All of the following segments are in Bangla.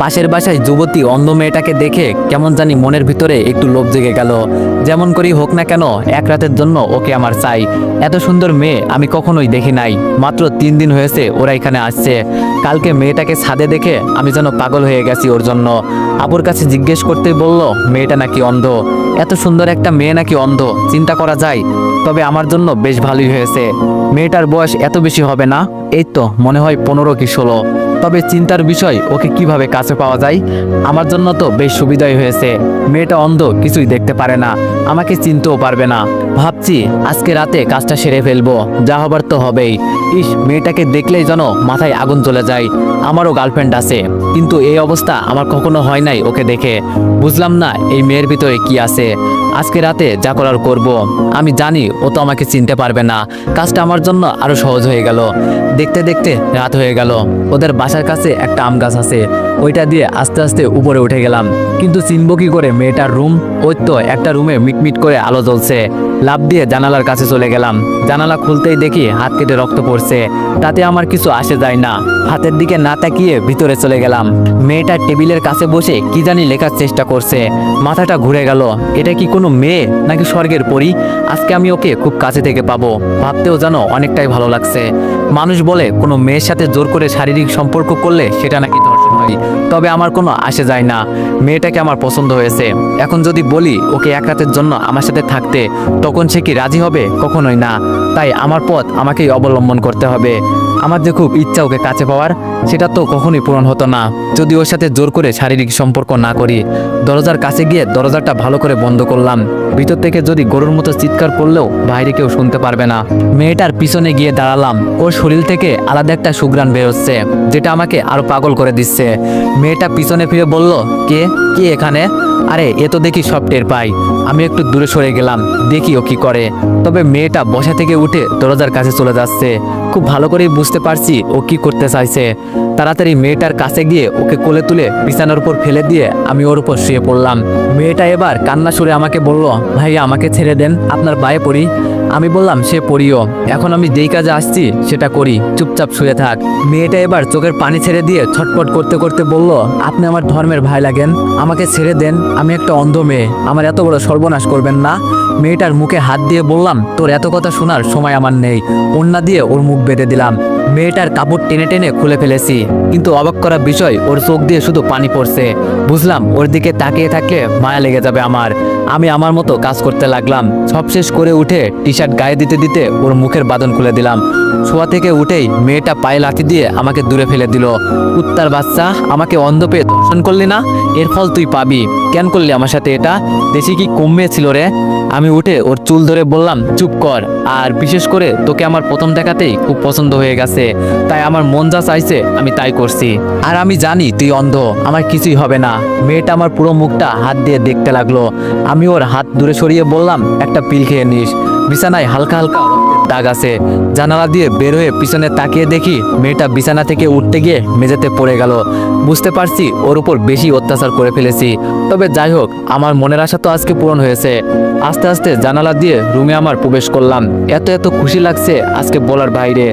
পাশের বাসায় যুবতী অন্ধ মেয়েটাকে দেখে কেমন জানি মনের ভিতরে একটু লোভ জেগে গেল। যেমন করেই হোক না কেন এক রাতের জন্য ওকে আমার চাই। এত সুন্দর মেয়ে আমি কখনোই দেখি নাই। মাত্র 3 দিন হয়েছে ওরা এখানে আসছে। কালকে মেয়েটাকে ছাদে দেখে আমি যেন পাগল হয়ে গেছি ওর জন্য। আপুর কাছে জিজ্ঞেস করতেই বলল মেয়েটা নাকি অন্ধ। এত সুন্দর একটা মেয়ে নাকি অন্ধ, চিন্তা করা যায়। তবে আমার জন্য বেশ ভালোই হয়েছে। মেয়েটার বয়স এত বেশি হবে না, এই তো মনে হয় 15 কি 16। তবে চিন্তার বিষয় ওকে কিভাবে কাছে পাওয়া যায়। আমার জন্য তো বেশ সুবিধাই হয়েছে। মেয়েটা অন্ধ, কিছুই দেখতে পারে না, আমাকে চিনতেও পারবে না। ভাবছি আজকে রাতে কাজটা সেরে ফেলবো, যা হবার তো হবেই। ইস, মেয়েটাকে দেখলেই যেন মাথায় আগুন চলে যায়। আমারও গার্লফ্রেন্ড আছে, কিন্তু এই অবস্থা আমার কখনো হয় নাই ওকে দেখে। বুঝলাম না এই মেয়ের ভিতরে কি আছে। আজকে রাতে যা করার করব। আমি জানি ও তো আমাকে চিনতে পারবে না। কাজটা আমার জন্য আরো সহজ হয়ে গেল। দেখতে দেখতে রাত হয়ে গেল। ওদের বাসার কাছে একটা আম গাছ আছে, ওইটা দিয়ে আস্তে আস্তে উপরে উঠে গেলাম। কিন্তু চিনব কি করে মেয়েটার রুম? ওই তো একটা রুমে মিটমিট করে আলো জ্বলছে। লাফ দিয়ে জানালার কাছে চলে গেলাম। জানালা খুলতেই দেখি হাত কেটে রক্ত পড়ছে। তাতে আমার কিছু আসে যায় না। হাতের দিকে না তাকিয়ে ভিতরে চলে গেলাম। মেয়েটা টেবিলের কাছে বসে কি জানি লেখার চেষ্টা করছে। মাথাটা ঘুরে গেল। এটা কি কোনো মেয়ে নাকি স্বর্গের পরী? আজকে আমি ওকে খুব কাছে থেকে পাবো। ভাবতেও যেন অনেকটাই ভালো লাগছে। মানুষ বলে কোনো মেয়ের সাথে জোর করে শারীরিক সম্পর্ক করলে সেটা নাকি ধর্ষণ হয়। তবে আমার কোনো আসে যায় না। মেয়েটাকে আমার পছন্দ হয়েছে। এখন যদি বলি ওকে এক রাতের জন্য আমার সাথে থাকতে, তখন সে কি রাজি হবে? কখনোই না। তাই আমার পথ আমাকেই অবলম্বন করতে হবে। আমার যে খুব ইচ্ছা ওকে কাছে পাওয়ার, সেটা তো কখনোই পূরণ হতো না যদি ওর সাথে জোর করে শারীরিক সম্পর্ক না করি। দরজার কাছে গিয়ে দরজাটা ভালো করে বন্ধ করলাম। ভিতর থেকে যদি গরুর মতো চিৎকার করলেও বাইরে কেউ শুনতে পারবে না। মেয়েটার পিছনে গিয়ে দাঁড়ালাম। ওর শরীর থেকে আলাদা একটা সুঘ্রাণ বেরোচ্ছে, যেটা আমাকে আরো পাগল করে দিচ্ছে। মেয়েটা পিছনে ফিরে বলল, কে কে এখানে? আরে এ তো দেখি সব টের পাই। আমি একটু দূরে সরে গেলাম, দেখি ও কি করে। তবে মেয়েটা বসা থেকে উঠে দরজার কাছে চলে যাচ্ছে। খুব ভালো করেই বুঝতে পারছি ও কি করতে চাইছে। তাড়াতাড়ি মেয়েটার কাছে গিয়ে ওকে কোলে তুলে বিছানার উপর ফেলে দিয়ে আমি ওর উপর শুয়ে পড়লাম। মেয়েটা এবার কান্না সুরে আমাকে বলল, ভাইয়া আমাকে ছেড়ে দেন, আপনার পায়ে পড়ি। আমি বললাম সে পড়িও, এখন আমি যেই কাজে আসছি সেটা করি, চুপচাপ শুয়ে থাক। মেয়েটা এবার চোখের পানি ছেড়ে দিয়ে ছটফট করতে করতে বলল, আপনি আমার ধর্মের ভাই লাগেন, আমাকে ছেড়ে দেন। আমি একটা অন্ধ মেয়ে, আমার এত বড় সর্বনাশ করবেন না। মেয়েটার মুখে হাত দিয়ে বললাম, তোর এত কথা শোনার সময় আমার নেই। ওড়না দিয়ে ওর মুখ বেঁধে দিলাম। মেয়েটার কাপড় টেনে টেনে খুলে ফেলেছি, কিন্তু অবাক করা বিষয় ওর চোখ দিয়ে শুধু পানি পড়ছে। বুঝলাম ওর দিকে তাকিয়ে থাকলে মায়া লেগে যাবে আমার। আমি আমার মতো কাজ করতে লাগলাম। সব শেষ করে উঠে টি শার্ট গায়ে দিতে দিতে ওর মুখের বাঁধন খুলে দিলাম। শোয়া থেকে উঠেই মেয়েটা পায়ে লাথি দিয়ে আমাকে দূরে ফেলে দিল। কুত্তার বাচ্চা, আমাকে অন্ধ পেয়ে ধর্ষণ করলি না? এর ফল তুই পাবি। কেন করলি আমার সাথে এটা? দেশি কি কমে ছিল রে? আমি উঠে ওর চুল ধরে বললাম, চুপ কর। আর বিশেষ করে তোকে আমার প্রথম দেখাতেই খুব পছন্দ হয়ে গেছে, তাই আমার মন যা চাইছে আমি তাই করছি। আর আমি জানি তুই অন্ধ, আমার কিছুই হবে না। মেয়েটা আমার পুরো মুখটা হাত দিয়ে দেখতে লাগলো। আমি ওর হাত দূরে সরিয়ে বললাম, একটা পিল খেয়ে নিস। বিছানায় হালকা হালকা রক্তের দাগ আছে। জানালা দিয়ে বের হয়ে পিছনে তাকিয়ে দেখি মেয়েটা বিছানা থেকে উঠতে গিয়ে মেঝেতে পড়ে গেল। বুঝতে পারছি ওর উপর বেশি অত্যাচার করে ফেলেছি। তবে যাই হোক, আমার মনের আশা তো আজকে পূরণ হয়েছে। আস্তে আস্তে জানালা দিয়ে রুমে আমার প্রবেশ করলাম। এত এত খুশি লাগছে আজকে বলার বাইরে।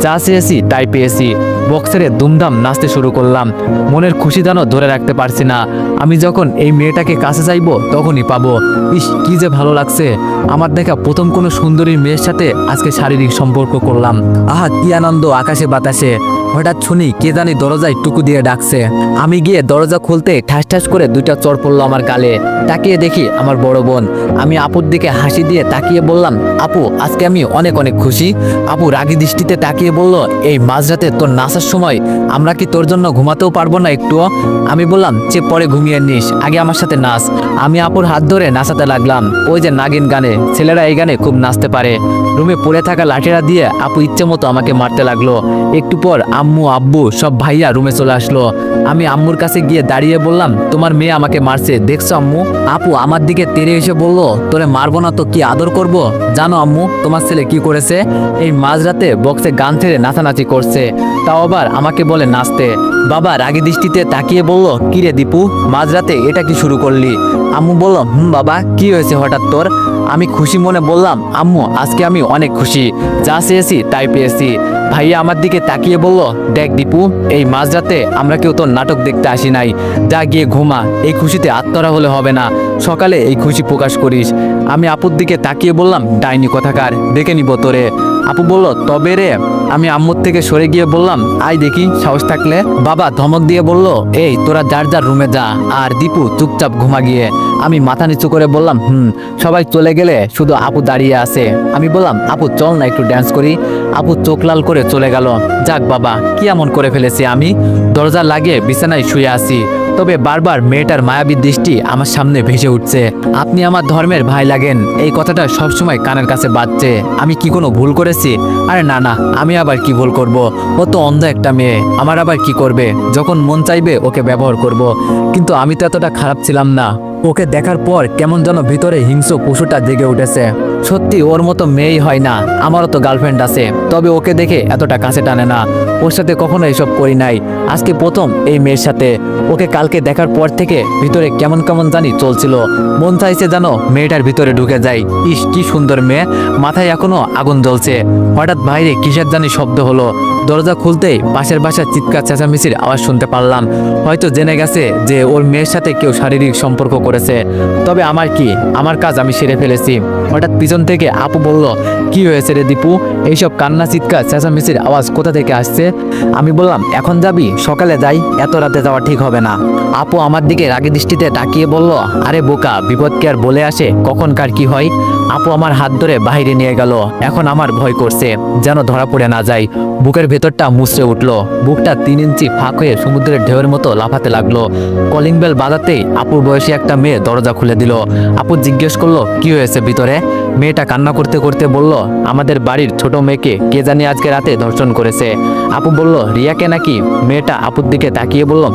যা চেয়েছি তাই পেয়েছি। বক্সেরে দুমদাম নাচতে শুরু করলাম। মনের খুশি যেন ধরে রাখতে পারছি না। আমি যখন এই মেয়েটাকে কাছে চাইবো তখনই পাবো। ইস, কি যে ভালো লাগছে। আমার দেখা প্রথম কোনো সুন্দরী মেয়ের সাথে আজকে শারীরিক সম্পর্ক করলাম। আহা, কি আনন্দ আকাশে বাতাসে। হঠাৎ শুনি কে জানি দরজায় টুকু দিয়ে ডাকছে। আমি গিয়ে দরজা খুলতে ঠাস ঠাস করে 2টা চড় পড়লো আমার গালে। তাকিয়ে দেখি আমার বড় বোন। আমি আপুর দিকে হাসি দিয়ে তাকিয়ে বললাম, আপু আজকে আমি অনেক অনেক খুশি। আপু রাগী দৃষ্টিতে তাকিয়ে বলল, এই মাঝরাতে তোর নাচার সময় আমরা কি তোর জন্য ঘুমাতেও পারবো না একটুও? আমি বললাম, যে পরে ঘুমিয়ে নিস, আগে আমার সাথে নাচ। আমি আপুর হাত ধরে নাচাতে লাগলাম। ওই যে নাগিন গানে, ছেলেরা এই গানে খুব নাচতে পারে। রুমে পড়ে থাকা লাঠিরা দিয়ে আপু ইচ্ছে মতো আমাকে মারতে লাগলো। একটু পর আম্মু আব্বু সব ভাইয়া রুমে চলে আসলো। আমি আম্মুর কাছে গিয়ে দাঁড়িয়ে বললাম, তোমার মেয়ে আমাকে মারছে, দেখছো আম্মু? আপু আমার দিকে তেড়ে এসে বলল, তোরে মারবো না তো কি আদর করব? জানো আম্মু তোমার ছেলে কি করেছে? এই মাঝরাতে বক্সে গান ছেড়ে নাচানাচি করছে, তাও আবার আমাকে বলে নাচতে। বাবা রাগী দৃষ্টিতে তাকিয়ে বলল, কিরে দীপু, মাঝরাতে এটা কি শুরু করলি? আম্মু বলল, বাবা কি হয়েছে হঠাৎ তোর? আমি খুশি মনে বললাম, আম্মু আজকে আমি অনেক খুশি, যা চেয়েছি তাই পেয়েছি। ভাইয়া আমার দিকে তাকিয়ে বলল, দেখ দীপু, এই মাঝরাতে আমরা কেউ তোর নাটক দেখতে আসি নাই, যা গিয়ে ঘুমা, এই খুশিতে আত্মরা হলে হবে না, সকালে এই খুশি প্রকাশ করিস। আমি আপুর দিকে তাকিয়ে বললাম, ডাইনি কথাকার, দেখে নিব তোরে। আপু বলল, তবে রে। আমি আম্মুর থেকে সরে গিয়ে বললাম, আয় দেখি সাহস থাকলে। বাবা ধমক দিয়ে বলল, এই তোরা যার যার রুমে যা, আর দীপু চুপচাপ ঘুমা গিয়ে। আমি মাথা নিচু করে বললাম, সবাই চলে গেলে শুধু আপু দাঁড়িয়ে আছে। আমি বললাম, আপু চল না একটু ড্যান্স করি। আপু চোখ লাল করে চলে গেল। যাক বাবা, কি এমন করে ফেলেছি আমি? দরজা লাগিয়ে বিছানায় শুয়ে আছি, তবে বারবার মেয়েটার মায়াবী দৃষ্টি আমার সামনে ভেসে উঠছে। আপনি আমার ধর্মের ভাই লাগেন, এই কথাটা সবসময় কানের কাছে বাজছে। আমি কি কোনো ভুল করেছি? আরে না না, আমি আবার কি ভুল করব? ও তো অন্ধ একটা মেয়ে, আমার আবার কি করবে? যখন মন চাইবে ওকে ব্যবহার করব। কিন্তু আমি তো এতটা খারাপ ছিলাম না। ওকে দেখার পর কেমন যেন ভিতরে হিংস্র পশুটা জেগে উঠেছে। সত্যি ওর মতো মেয়েই হয় না, আমারও তো গার্লফ্রেন্ড আছে, তবে ওকে দেখে এতটা কাছে টানে না। ওর সাথে কখনো এসব করি নাই, আজকে প্রথম এই মেয়ের সাথে। ওকে কালকে দেখার পর থেকে ভিতরে কেমন কেমন জানি চলছিল, মন চাইছে যেন মেয়েটার ভিতরে ঢুকে যাই। ইস কি সুন্দর মেয়ে, মাথায় এখনো আগুন জ্বলছে। হঠাৎ বাইরে কিসের জানি শব্দ হলো, দরজা খুলতেই পাশের বাসার চিৎকার চেঁচামেচির আওয়াজ শুনতে পারলাম। হয়তো জেনে গেছে যে ওর মেয়ের সাথে কেউ শারীরিক সম্পর্ক করেছে। তবে আমার কি, আমার কাজ আমি সেরে ফেলেছি। হঠাৎ পিছন থেকে আপু বলল, কি হয়েছে রে দীপু? এইসব কান্না চিৎকার চেঁচামেচির আওয়াজ কোথা থেকে আসছে? আমি বললাম, এখন যাবি? সকালে যাই, এত রাতে যাওয়া ঠিক হবে না। আপু আমার দিকে রাগী দৃষ্টিতে তাকিয়ে বলল, আরে বোকা, বিপদ কি আর বলে আসে, কখন কার কি হয়? আপু আমার হাত ধরে বাইরে নিয়ে গেল। এখন আমার ভয় করছে, যেন ধরা পড়ে না যায়। বুকের ভেতরটা মুচড়ে উঠল, বুকটা 3 ইঞ্চি ফাঁক হয়ে সমুদ্রের ঢেউয়ের মতো লাফাতে লাগলো। কলিং বেল বাজাতেই আপুর বয়সী একটা মেয়ে দরজা খুলে দিল। আপু জিজ্ঞেস করলো, কি হয়েছে ভিতরে? মেয়েটা কান্না করতে করতে বলল, আমাদের বাড়ির ছোট মেয়েকে কে জানি আজকে রাতে ধর্ষণ করেছে। আপু বলল, রিয়াকে নাকি? মেয়েটা আপুর দিকে তাকিয়ে বলল,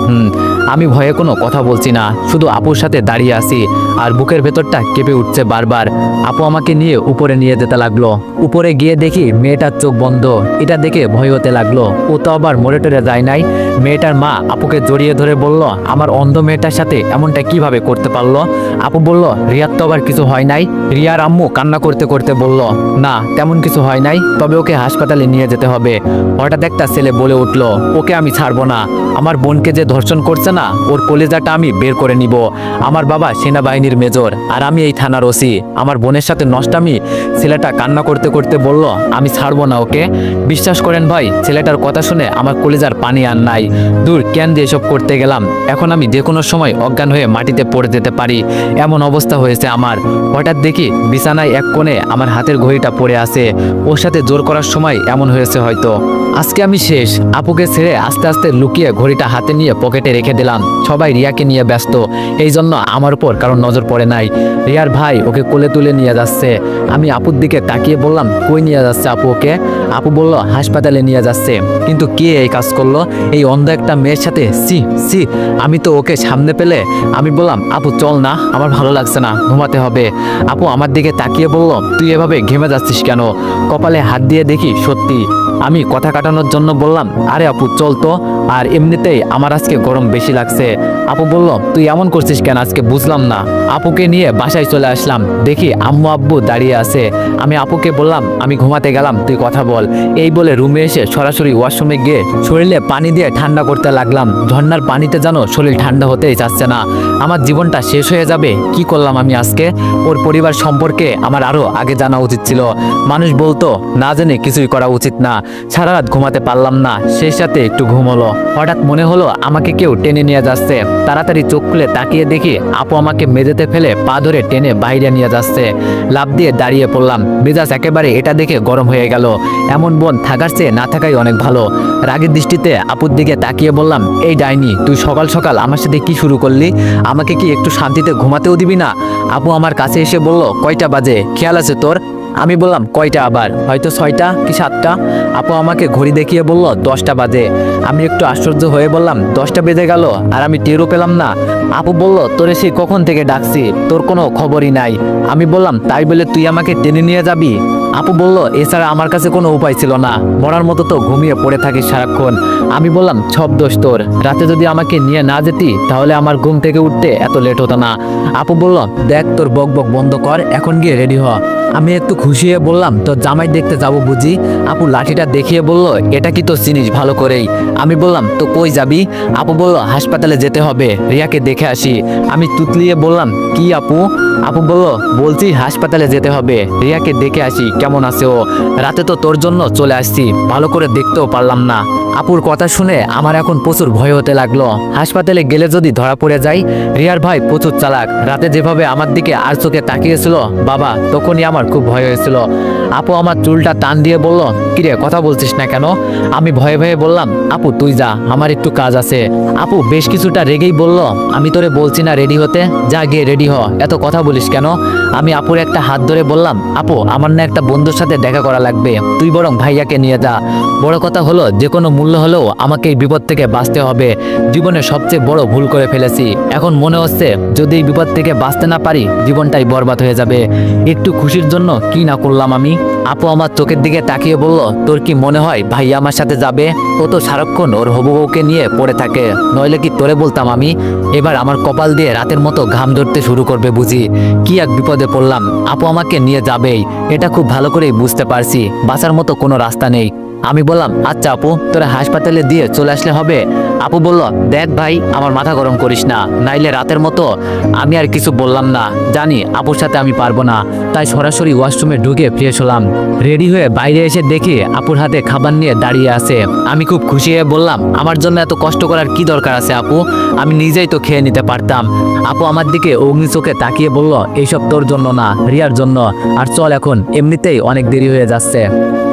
আমি ভয়ে কোনো কথা বলছি না, শুধু আপুর সাথে দাঁড়িয়ে আছি, আর বুকের ভেতরটা কেঁপে উঠছে বারবার। আপু আমাকে নিয়ে উপরে নিয়ে যেতে লাগলো। উপরে গিয়ে দেখি মেয়েটার চোখ বন্ধ। এটা দেখে ভয় হতে লাগলো, ও তো আবার মরে টরে যায় নাই। মেয়েটার মা আপুকে জড়িয়ে ধরে বলল, আমার অন্ধ মেয়েটার সাথে এমনটা কিভাবে করতে পারলো? আপু বলল, রিয়ার তো আবার কিছু হয় নাই। রিয়ার আম্মু কান্না করতে করতে বলল, না তেমন কিছু হয় নাই, তবে ওকে হাসপাতালে নিয়ে যেতে হবে। হঠাৎ একটা ছেলে বলে উঠল, ওকে আমি ছাড়বো না, আমার বোনকে যে ধর্ষণ করছে না, ওর কলেজাটা আমি বের করে নিব। আমার বাবা সেনাবাহিনীর মেজর, আর আমি এই থানার ওসি। আমার বোনের সাথে নষ্টামি। ছেলেটা কান্না করতে করতে বলল, আমি ছাড়বো না ওকে। বিশ্বাস করেন ভাই, ছেলেটার কথা শুনে আমার কলেজার পানি আর নাই। দূর, কেন দিয়ে এসব করতে গেলাম? এখন আমি যে কোনো সময় অজ্ঞান হয়ে মাটিতে পড়ে যেতে পারি, এমন অবস্থা হয়েছে আমার। হঠাৎ দেখি বিছানায় এক কোণে আমার হাতের ঘড়িটা পড়ে আছে। ওর সাথে জোর করার সময় এমন হয়েছে হয়তো। আজকে আমি শেষ। আপুকে ছেড়ে আস্তে আস্তে লুকিয়ে ঘড়িটা হাতে নিয়ে পকেটে রেখে দিলাম। সবাই রিয়াকে নিয়ে ব্যস্ত, এই জন্য আমার উপর কারণ নজর পড়ে নাই। রিয়ার ভাই ওকে কোলে তুলে নিয়ে যাচ্ছে। আমি আপুর দিকে তাকিয়ে বললাম, কই নিয়ে যাচ্ছে আপু ওকে? আপু বলল, হাসপাতালে নিয়ে যাচ্ছে। কিন্তু কে এই কাজ করলো? এই অন্ধ একটা মেয়ের সাথে? সি সি, আমি তো ওকে সামনে পেলে। আমি বললাম, আপু চল না, আমার ভালো লাগছে না, ঘুমাতে হবে। আপু আমার দিকে তাকিয়ে বলল, তুই এভাবে ঘেমে যাচ্ছিস কেন? কপালে হাত দিয়ে দেখি সত্যি। আমি কথা কাটানোর জন্য বললাম, আরে আপু চল তো, আর এমনিতেই আমার আজকে গরম বেশি লাগছে। আপু বলল, তুই এমন করছিস কেন আজকে, বুঝলাম না। আপুকে নিয়ে বাসায় চলে আসলাম, দেখি আম্মু আব্বু দাঁড়িয়ে আছে। আমি আপুকে বললাম, আমি ঘুমাতে গেলাম, তুই কথা বল। এই বলে রুমে এসে সরাসরি ওয়াশরুমে গিয়ে শরীরে পানি দিয়ে ঠান্ডা করতে লাগলাম। ঝর্ণার পানিতে যেন শরীর ঠান্ডা হতেই চাচ্ছে না। আমার জীবনটা শেষ হয়ে যাবে। কি করলাম আমি আজকে? ওর পরিবার সম্পর্কে আমার আরো আগে জানা উচিত ছিল। মানুষ বলতো, না জেনে কিছুই করা উচিত না। সারা রাত ঘুমাতে পারলাম না, সেই সাথে একটু ঘুম হলো। হঠাৎ মনে হলো আমাকে কেউ টেনে নিয়ে যাচ্ছে। তাড়াতাড়ি চোখ খুলে তাকিয়ে দেখি আপু আমাকে মেঝেতে ফেলে পা ধরে টেনে বাইরে নিয়ে যাচ্ছে। লাফ দিয়ে দাঁড়িয়ে পড়লাম। মেজাজ একেবারে এটা দেখে গরম হয়ে গেল। এমন বোন থাকার চেয়ে না থাকাই অনেক ভালো। রাগের দৃষ্টিতে আপুর দিকে তাকিয়ে বললাম, এই ডাইনি, তুই সকাল সকাল আমার সাথে কি শুরু করলি? আমাকে কি একটু শান্তিতে ঘুমাতেও দিবি না? আপু আমার কাছে এসে বলল, কয়টা বাজে খেয়াল আছে তোর? আমি বললাম কয়টা আবার? হয়তো 6টা কি 7টা। আপু আমাকে ঘড়ি দেখিয়ে বলল 10টা বাজে। আমি একটু আশ্চর্য হয়ে বললাম 10টা বেজে গেল আর আমি টেরও পেলাম না। আপু বলল তোরে সেই কখন থেকে ডাকছি, তোর কোনো খবরই নাই। আমি বললাম তাই বলে তুই আমাকে টেনে নিয়ে যাবি? আপু বলল এছাড়া আমার কাছে কোনো উপায় ছিল না, মরার মতো তো ঘুমিয়ে পড়ে থাকিস সারাক্ষণ। আমি বললাম সব দোষ তোর, রাতে যদি আমাকে নিয়ে না যেতি তাহলে আমার ঘুম থেকে উঠতে এত লেট হতো না। আপু বলল দেখ তোর বক বক বন্ধ কর, এখন গিয়ে রেডি হ। আমি একটু খুশি হয়ে বললাম তোর জামাই দেখতে যাবো বুঝি? আপু লাঠিটা দেখিয়ে বলল এটা কি তো চিনিস ভালো করেই? আমি বললাম তো কই যাবি? আপু বলল হাসপাতালে যেতে হবে, রিয়াকে দেখে আসি। আমি তুতলিয়ে বললাম কি আপু? আপু বলল বলছি হাসপাতালে যেতে হবে, রিয়াকে দেখে আসি কেমন আছে ও। রাতে তো তোর জন্য চলে আসছি, ভালো করে দেখতেও পারলাম না। আপুর কথা শুনে আমার এখন প্রচুর ভয় হতে লাগলো। হাসপাতালে গেলে যদি ধরা পড়ে যাই। রিয়ার ভাই প্রচুর চালাক, রাতে যেভাবে আমার দিকে আর চোখে তাকিয়েছিল বাবা, তখনই আমার খুব ভয় হয়েছিল। আপু আমার চুলটা টান দিয়ে বলল কিরে কথা বলছিস না কেন? আমি ভয়ে ভয়ে বললাম আপু তুই যা, আমার একটু কাজ আছে। আপু বেশ কিছুটা রেগেই বলল আমি তোরে বলছি না রেডি হতে, যা গিয়ে রেডি হ, এত কথা বলিস কেন? আমি আপুর একটা হাত ধরে বললাম আপু আমার না একটা বন্ধুর সাথে দেখা করা লাগবে, তুই বরং ভাইয়াকে নিয়ে যা। বড় কথা হলো যে কোনো মূল্য হলেও আমাকে এই বিপদ থেকে বাঁচতে হবে। জীবনে সবচেয়ে বড় ভুল করে ফেলেছি, এখন মনে হচ্ছে যদি এই বিপদ থেকে বাঁচতে না পারি জীবনটাই বরবাদ হয়ে যাবে। একটু খুশির জন্য কি না করলাম আমি। আপু আমার চোখের দিকে তাকিয়ে বলল তোর কি মনে হয় ভাইয়া আমার সাথে যাবে? ও তো সারাক্ষণ ওর হবু বউকে নিয়ে পড়ে থাকে, নইলে কি তোরে বলতাম আমি? এবার আমার কপাল দিয়ে রাতের মতো ঘাম ধরতে শুরু করবে বুঝি। কি এক বিপদে পড়লাম, আপু আমাকে নিয়ে যাবেই, এটা খুব ভালো করেই বুঝতে পারছি, বাঁচার মতো কোনো রাস্তা নেই। আমি বললাম আচ্ছা আপু তোরা হাসপাতালে দিয়ে চলে আসলে হবে। আপু বলল দেখ ভাই আমার মাথা গরম করিস না, নাইলে রাতের মতো। আমি আর কিছু বললাম না, জানি আপুর সাথে আমি পারবো না, তাই সরাসরি ওয়াশরুমে ঢুকে ফ্রেশ হলাম। রেডি হয়ে বাইরে এসে দেখি আপুর হাতে খাবার নিয়ে দাঁড়িয়ে আছে। আমি খুব খুশি হয়ে বললাম আমার জন্য এত কষ্ট করার কি দরকার আছে আপু, আমি নিজেই তো খেয়ে নিতে পারতাম। আপু আমার দিকে অগ্নি চোখে তাকিয়ে বলল এইসব তোর জন্য না, রিয়ার জন্য, আর চল এখন এমনিতেই অনেক দেরি হয়ে যাচ্ছে।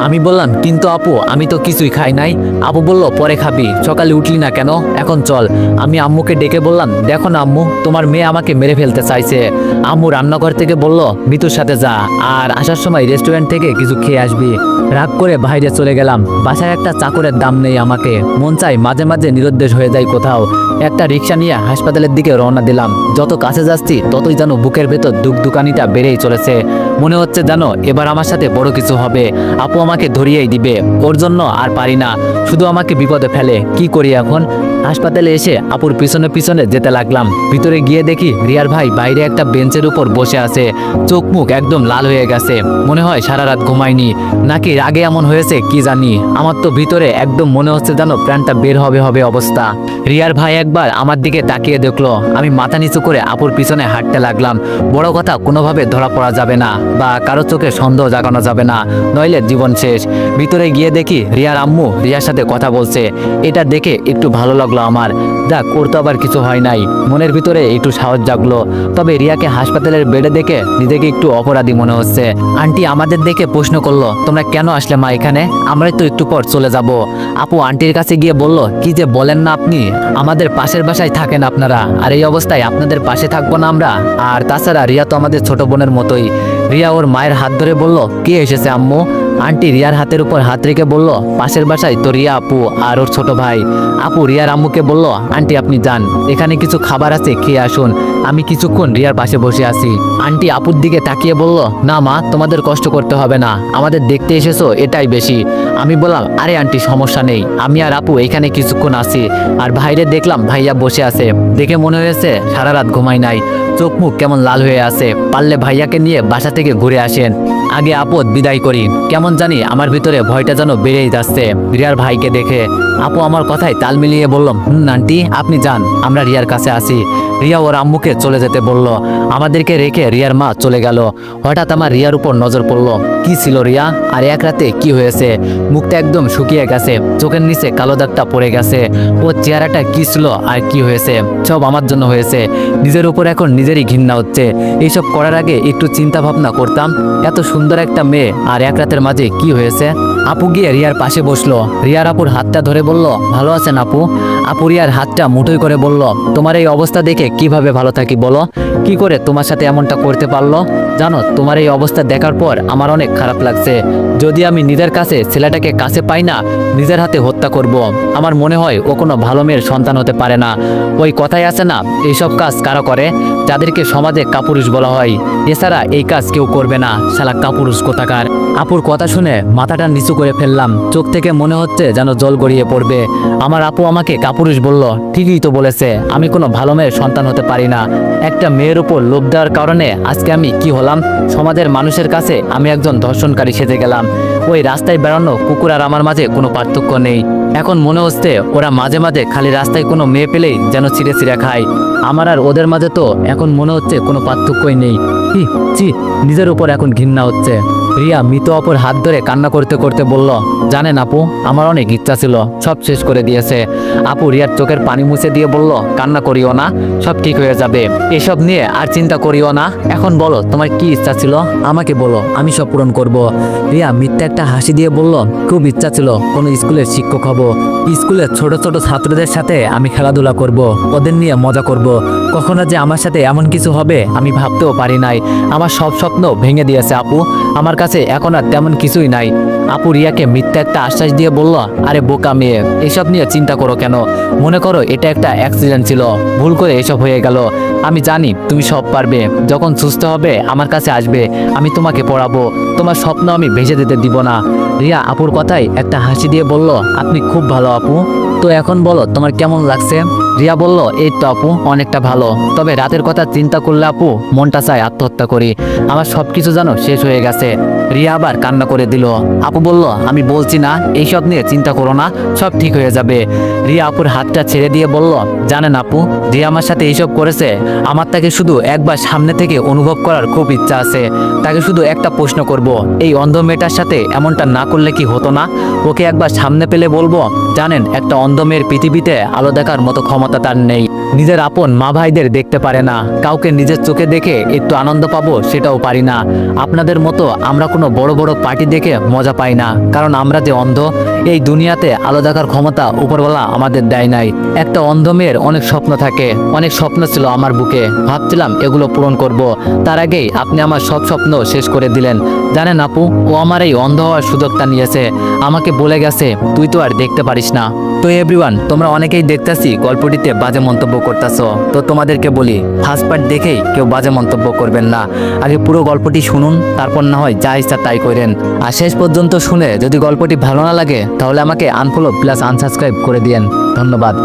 আমি বললাম কিন্তু আপু আমি তো কিছুই খাই নাই। আপু বলল পরে খাবি, সকালে উঠলি না কেন, এখন চল। আমি আম্মুকে ডেকে বললাম দেখো না আম্মু, তোমার মেয়ে আমাকে মেরে ফেলতে চাইছে। আম্মু রান্নাঘর থেকে বলল মিতুর সাথে যা, আর আসার সময় রেস্টুরেন্ট থেকে কিছু খেয়ে আসবি। রাগ করে বাইরে চলে গেলাম। বাসায় একটা চাকরের দাম নেই আমাকে, মন চাই মাঝে মাঝে নিরুদ্দেশ হয়ে যায় কোথাও। একটা রিক্সা নিয়ে হাসপাতালের দিকে রওনা দিলাম। যত কাছে যাচ্ছি ততই যেন বুকের ভেতর দুকানিটা বেড়েই চলেছে। মনে হচ্ছে জানো এবার আমার সাথে বড় কিছু হবে, আপু আমাকে ধরিয়েই দিবে। ওর জন্য আর পারি না, শুধু আমাকে বিপদে ফেলে। কি করি এখন? হাসপাতালে এসে আপুর পিছনে পিছনে যেতে লাগলাম। ভিতরে গিয়ে দেখি রিয়ার ভাই বাইরে একটা বেঞ্চের উপর বসে আছে, চোখ মুখ একদম লাল হয়ে গেছে, মনে হয় সারা রাত ঘুমায়নি, নাকি রাগে এমন হয়েছে কি জানি। আমার তো ভিতরে একদম মনে হচ্ছে যেন প্রাণটা বের হবে হবে অবস্থা। রিয়ার ভাই একবার আমার দিকে তাকিয়ে দেখলো, আমি মাথা নিচু করে আপুর পিছনে হাঁটতে লাগলাম। বড় কথা কোনোভাবে ধরা পড়া যাবে না, বা কারো চোখে সন্দেহ জাগানো যাবে না, নইলে জীবন শেষ। ভিতরে গিয়ে দেখি রিয়ার আম্মু রিয়ার সাথে কথা বলছে। এটা দেখে একটু ভালো লাগলো আমার, যাক ওর তো আবার কিছু হয় নাই, মনের ভিতরে একটু সাহস জাগলো। তবে রিয়াকে হাসপাতালের বেডে দেখে নিজেকে একটু অপরাধী মনে হচ্ছে। আন্টি আমাদের দেখে প্রশ্ন করলো তোমরা কেন আসলে মা এখানে, আমরাই তো একটু পর চলে যাব। আপু আন্টির কাছে গিয়ে বলল কি যে বলেন না আপনি, আমাদের পাশের বাসায় থাকেন আপনারা, আর এই অবস্থায় আপনাদের পাশে থাকবো না আমরা? আর তাছাড়া রিয়া তো আমাদের ছোট বোনের মতোই। রিয়া ওর মায়ের হাত ধরে বলল কে এসেছে আম্মু? আন্টি রিয়ার হাতের উপর হাত রেখে বলল পাশের বাসায় তো রিয়া আপু আর ওর ছোট ভাই। আপু রিয়ার আম্মুকে বলল আন্টি আপনি যান, এখানে কিছু খাবার আছে খেয়ে আসুন, আমি কিছুক্ষণ রিয়ার পাশে বসে আছি। আন্টি আপুর দিকে তাকিয়ে বলল না মা তোমাদের কষ্ট করতে হবে না, আমাদের দেখতে এসেছো এটাই বেশি। আমি বললাম আরে আন্টি সমস্যা নেই, আমি আর আপু এখানে কিছুক্ষণ আছি। আর বাইরে দেখলাম ভাইয়া বসে আছে, দেখে মনে হয়েছে সারা রাত ঘুমাই নাই, চোখ মুখ কেমন লাল হয়ে আছে। পারলে ভাইয়াকে নিয়ে বাসা থেকে ঘুরে আসেন, আগে আপদ বিদায় করি। কেমন জানি আমার ভিতরে ভয়টা যেন বেড়েই যাচ্ছে রিয়ার ভাইকে দেখে। আপু আমার কথায় তাল মিলিয়ে বললাম আন্টি আপনি যান, আমরা রিয়ার কাছে আসি। রিয়া ওর আম্মুকে চলে যেতে বলল, আমাদেরকে রেখে রিয়ার মা চলে গেল। হঠাৎ আমার রিয়ার উপর নজর পড়ল। কি ছিল রিয়া, আর এক রাতে কি হয়েছে? মুখটা একদম শুকিয়ে গেছে, চোখের নিচে কালো দাগটা পড়ে গেছে। ওর চেহারাটা কি ছিল আর কি হয়েছে, সব আমার জন্য হয়েছে। নিজের উপর এখন নিজেরই ঘৃণা হচ্ছে। এইসব করার আগে একটু চিন্তা ভাবনা করতাম, এত সুন্দর একটা মেয়ে আর এক রাতের মাঝে কি হয়েছে। আপু গিয়ে রিয়ার পাশে বসলো, রিয়ার আপুর হাতটা ধরে বলল ভালো আছেন আপু? আপু রিয়ার হাতটা মুঠোই করে বলল, তোমার এই অবস্থা দেখে কিভাবে ভালো থাকি বলো? কি করে তোমার সাথে এমনটা করতে পারলো? জানো, তোমার এই অবস্থা দেখার পর আমার অনেক খারাপ লাগছে। যদি আমি নিজের কাছে ছেলেটাকে কাছে পাই না, নিজের হাতে হত্যা করব। আমার মনে হয় ও কোনো ভালো মেয়ের সন্তান হতে পারে না। ওই কথাই আছে না, এইসব কাজ কারা করে? যাদেরকে সমাজে কাপুরুষ বলা হয়। এছাড়া এই কাজ কেউ করবে না, শালা কাপুরুষ কোথাকার। আপুর কথা শুনে মাথাটা নিচু করে ফেললাম। চোখ থেকে মনে হচ্ছে যেন জল গড়িয়ে পড়বে। আমার আপু আমাকে কাপুরুষ বলল, ঠিকই তো বলেছে, আমি কোনো ভালো মেয়ের সন্তান হতে পারি না। একটা মেয়ের উপর লোভ দেওয়ার কারণে আজকে আমি কি হলাম? সমাজের মানুষের কাছে আমি একজন ধর্ষণকারী সেজে গেলাম। ওই রাস্তায় বেড়ানো কুকুর আর আমার মাঝে কোনো পার্থক্য নেই। এখন মনে হচ্ছে ওরা মাঝে মাঝে খালি রাস্তায় কোনো মেয়ে পেলেই যেন ছিঁড়ে ছিঁড়ে খায়। আমার আর ওদের মাঝে তো এখন মনে হচ্ছে কোনো পার্থক্যই নেই। ছি, নিজের উপর এখন ঘৃণা হচ্ছে। রিয়া মৃত অপর হাত ধরে কান্না করতে করতে বলল, জানেন আপু, আমার অনেক ইচ্ছা ছিল, সব শেষ করে দিয়েছে। আপু রিয়ার চোখের পানি মুছে দিয়ে বলল, কান্না করিও না, সব ঠিক হয়ে যাবে। এসব নিয়ে আর চিন্তা করিও না। এখন বলো তোমার কি ইচ্ছা ছিল, আমাকে বলো, আমি সব পূরণ করব। রিয়া মিথ্যা একটা হাসি দিয়ে বলল, খুব ইচ্ছা ছিল কোনো স্কুলের শিক্ষক হব। স্কুলের ছোট ছোট ছাত্রদের সাথে আমি খেলাধুলা করব, ওদের নিয়ে মজা করব। কখনো যে আমার সাথে এমন কিছু হবে আমি ভাবতেও পারি নাই। আমার সব স্বপ্ন ভেঙে দিয়েছে আপু। আমার কাছে এখন আর তেমন কিছুই নাই। আপু রিয়াকে মিথ্যা একটা আশ্বাস দিয়ে বলল, আরে বোকা মেয়ে, এসব নিয়ে চিন্তা করো কেন? মনে করো এটা একটা অ্যাক্সিডেন্ট ছিল, ভুল করে এসব হয়ে গেল। আমি জানি তুমি সব পারবে। যখন সুস্থ হবে আমার কাছে আসবে, আমি তোমাকে পড়াবো। তোমার স্বপ্ন আমি ভেসে যেতে দিব না। রিয়া আপুর কথায় একটা হাসি দিয়ে বলল, আপনি খুব ভালো আপু। তো এখন বলো তোমার কেমন লাগছে? রিয়া বলল, এই তো আপু, অনেকটা ভালো। তবে রাতের কথা চিন্তা করলে আপু মনটা চায় আত্মহত্যা করি। আমার সব কিছু যেন শেষ হয়ে গেছে। রিয়া আবার কান্না করে দিল। আপু বলল, আমি বলছি না এইসব নিয়ে চিন্তা করো না, সব ঠিক হয়ে যাবে। রিয়া আপুর হাতটা ছেড়ে দিয়ে বলল, জানেন আপু, রিয়া আমার সাথে এইসব করেছে, আমার তাকে শুধু একবার সামনে থেকে অনুভব করার খুব ইচ্ছা আছে। তাকে শুধু একটা প্রশ্ন করব, এই অন্ধ মেয়েটার সাথে এমনটা না করলে কি হতো না? ওকে একবার সামনে পেলে বলবো, জানেন, একটা অন্ধ মেয়ের পৃথিবীতে আলো দেখার মতো ক্ষমতা তার নেই। নিজের আপন মা ভাইদের দেখতে পারে না, কাউকে নিজের চোখে দেখে একটু আনন্দ পাবো সেটাও পারি না। আপনাদের মতো আমরা কোনো বড় বড় পার্টি দেখে মজা পাই না, কারণ আমরা যে অন্ধ। এই দুনিয়াতে আলো দেখার ক্ষমতা উপরওয়ালা আমাদের দেয় নাই। একটা অন্ধ মেয়ের অনেক স্বপ্ন থাকে, অনেক স্বপ্ন ছিল আমার বুকে, ভাবছিলাম এগুলো পূরণ করব। তার আগেই আপনি আমার সব স্বপ্ন শেষ করে দিলেন। জানেন আপু, ও আমার এই অন্ধ হওয়ার সুযোগটা নিয়েছে। আমাকে বলে গেছে, তুই তো আর দেখতে পারিস না। তো এভরিওয়ান, তোমরা অনেকেই দেখতেছি গল্পটিতে বাজে মন্তব্য করতেছো। তো তোমাদেরকে বলি, ফার্স্ট পার্ট দেখেই কেউ বাজে মন্তব্য করবেন না। আগে পুরো গল্পটি শুনুন, তারপর না হয় যা ইচ্ছা তাই করেন। আর শেষ পর্যন্ত শুনে যদি গল্পটি ভালো না লাগে তাহলে আমাকে আনফলো প্লাস আনসাবস্ক্রাইব করে দিয়েন। ধন্যবাদ।